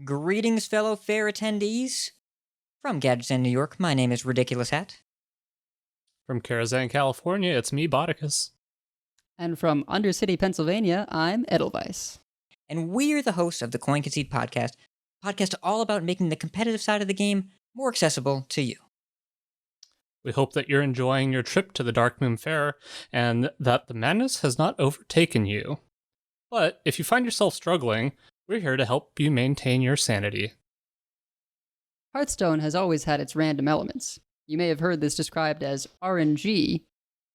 Greetings, fellow fair attendees. From Gadgetzan, New York, my name is Ridiculous Hat. From Karazhan, California, it's me, Bodicus. And from Undercity, Pennsylvania, I'm Edelweiss. And we're the hosts of the Coin Concede podcast all about making the competitive side of the game more accessible to you. We hope that you're enjoying your trip to the Darkmoon Faire and that the madness has not overtaken you. But if you find yourself struggling, we're here to help you maintain your sanity. Hearthstone has always had its random elements. You may have heard this described as RNG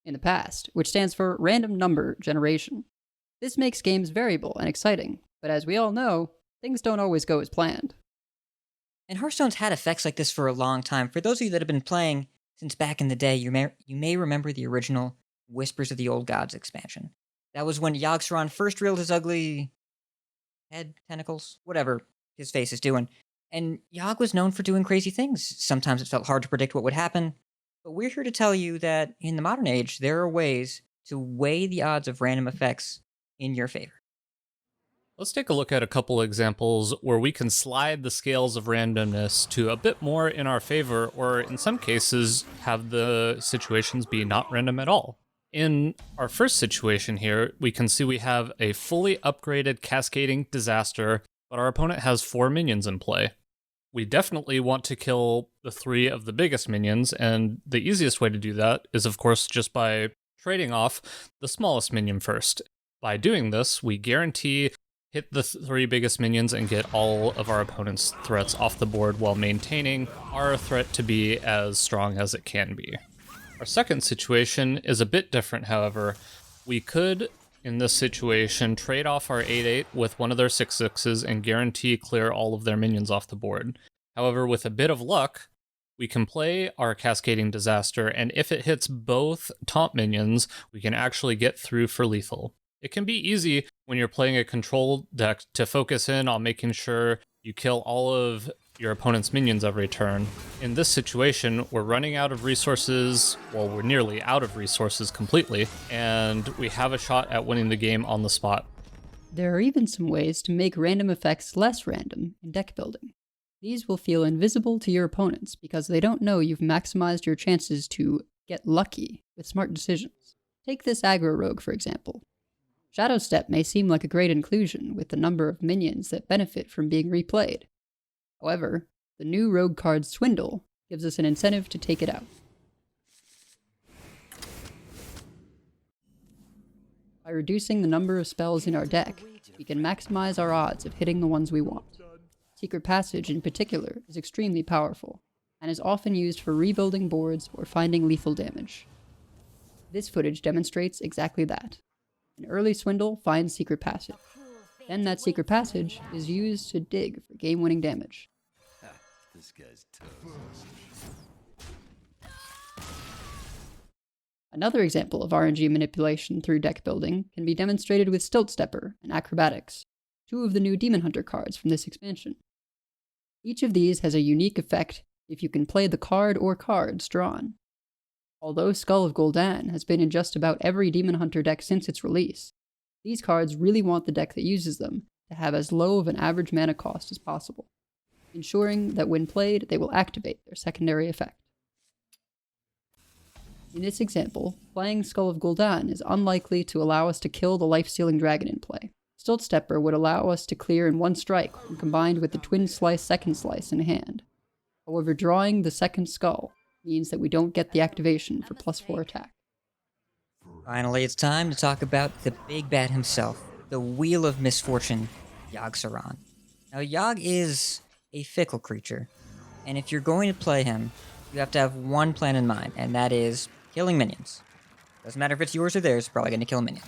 in the past, which stands for Random Number Generation. This makes games variable and exciting, but as we all know, things don't always go as planned. And Hearthstone's had effects like this for a long time. For those of you that have been playing since back in the day, you may remember the original Whispers of the Old Gods expansion. That was when Yogg-Saron first reeled his ugly head, tentacles, whatever his face is doing. And Yogg was known for doing crazy things. Sometimes it felt hard to predict what would happen. But we're here to tell you that in the modern age, there are ways to weigh the odds of random effects in your favor. Let's take a look at a couple examples where we can slide the scales of randomness to a bit more in our favor, or in some cases, have the situations be not random at all. In our first situation here, we can see we have a fully upgraded Cascading Disaster, but our opponent has 4 minions in play. We definitely want to kill the 3 of the biggest minions, and the easiest way to do that is, of course, just by trading off the smallest minion first. By doing this, we guarantee hit the 3 biggest minions and get all of our opponent's threats off the board while maintaining our threat to be as strong as it can be. Our second situation is a bit different, however. We could, in this situation, trade off our 8/8 with one of their 6/6s and guarantee clear all of their minions off the board. However, with a bit of luck, we can play our Cascading Disaster, and if it hits both taunt minions, we can actually get through for lethal. It can be easy when you're playing a control deck to focus in on making sure you kill all of your opponent's minions every turn. In this situation, we're running out of resources, well, we're nearly out of resources completely, and we have a shot at winning the game on the spot. There are even some ways to make random effects less random in deck building. These will feel invisible to your opponents because they don't know you've maximized your chances to get lucky with smart decisions. Take this aggro rogue, for example. Shadow Step may seem like a great inclusion with the number of minions that benefit from being replayed. However, the new rogue card Swindle gives us an incentive to take it out. By reducing the number of spells in our deck, we can maximize our odds of hitting the ones we want. Secret Passage in particular is extremely powerful, and is often used for rebuilding boards or finding lethal damage. This footage demonstrates exactly that. An early Swindle finds Secret Passage. Then that Secret Passage is used to dig for game-winning damage. This guy's toast. Another example of RNG manipulation through deck building can be demonstrated with Stilt Stepper and Acrobatics, 2 of the new Demon Hunter cards from this expansion. Each of these has a unique effect if you can play the card or cards drawn. Although Skull of Gul'dan has been in just about every Demon Hunter deck since its release, these cards really want the deck that uses them to have as low of an average mana cost as possible, ensuring that when played, they will activate their secondary effect. In this example, playing Skull of Gul'dan is unlikely to allow us to kill the life-stealing dragon in play. Stilt Stepper would allow us to clear in one strike when combined with the Twin Slice Second Slice in hand. However, drawing the second skull means that we don't get the activation for +4 attack. Finally, it's time to talk about the big bad himself, the Wheel of Misfortune, Yogg-Saron. Now, Yogg is a fickle creature, and if you're going to play him, you have to have one plan in mind, and that is killing minions. Doesn't matter if it's yours or theirs, you're probably going to kill minions.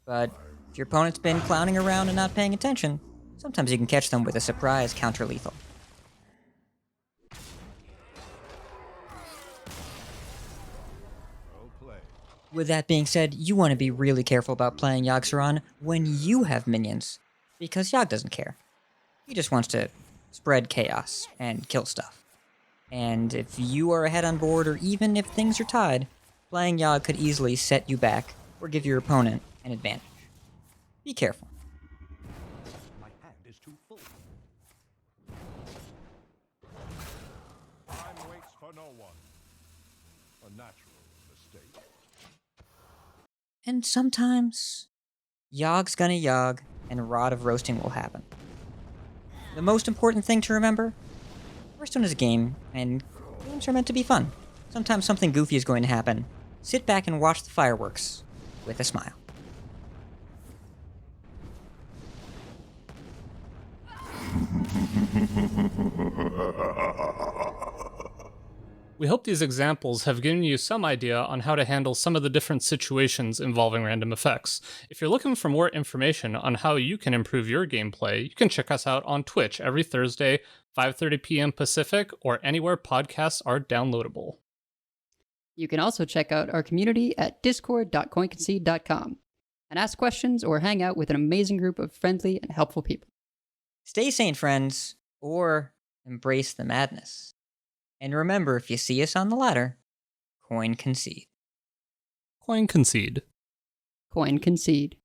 But if your opponent's been clowning around and not paying attention, sometimes you can catch them with a surprise counter-lethal. With that being said, you want to be really careful about playing Yogg-Saron when you have minions, because Yogg doesn't care. He just wants to spread chaos and kill stuff. And if you are ahead on board, or even if things are tied, playing Yogg could easily set you back or give your opponent an advantage. Be careful. My hand is too full. for no one. A natural mistake. And sometimes, Yogg's gonna Yogg, and a rod of roasting will happen. The most important thing to remember, Hearthstone is a game, and games are meant to be fun. Sometimes something goofy is going to happen. Sit back and watch the fireworks with a smile. We hope these examples have given you some idea on how to handle some of the different situations involving random effects. If you're looking for more information on how you can improve your gameplay, you can check us out on Twitch every Thursday, 5:30 p.m. Pacific, or anywhere podcasts are downloadable. You can also check out our community at discord.coinconcede.com and ask questions or hang out with an amazing group of friendly and helpful people. Stay sane, friends, or embrace the madness. And remember, if you see us on the ladder, coin concede. Coin Concede. Coin Concede.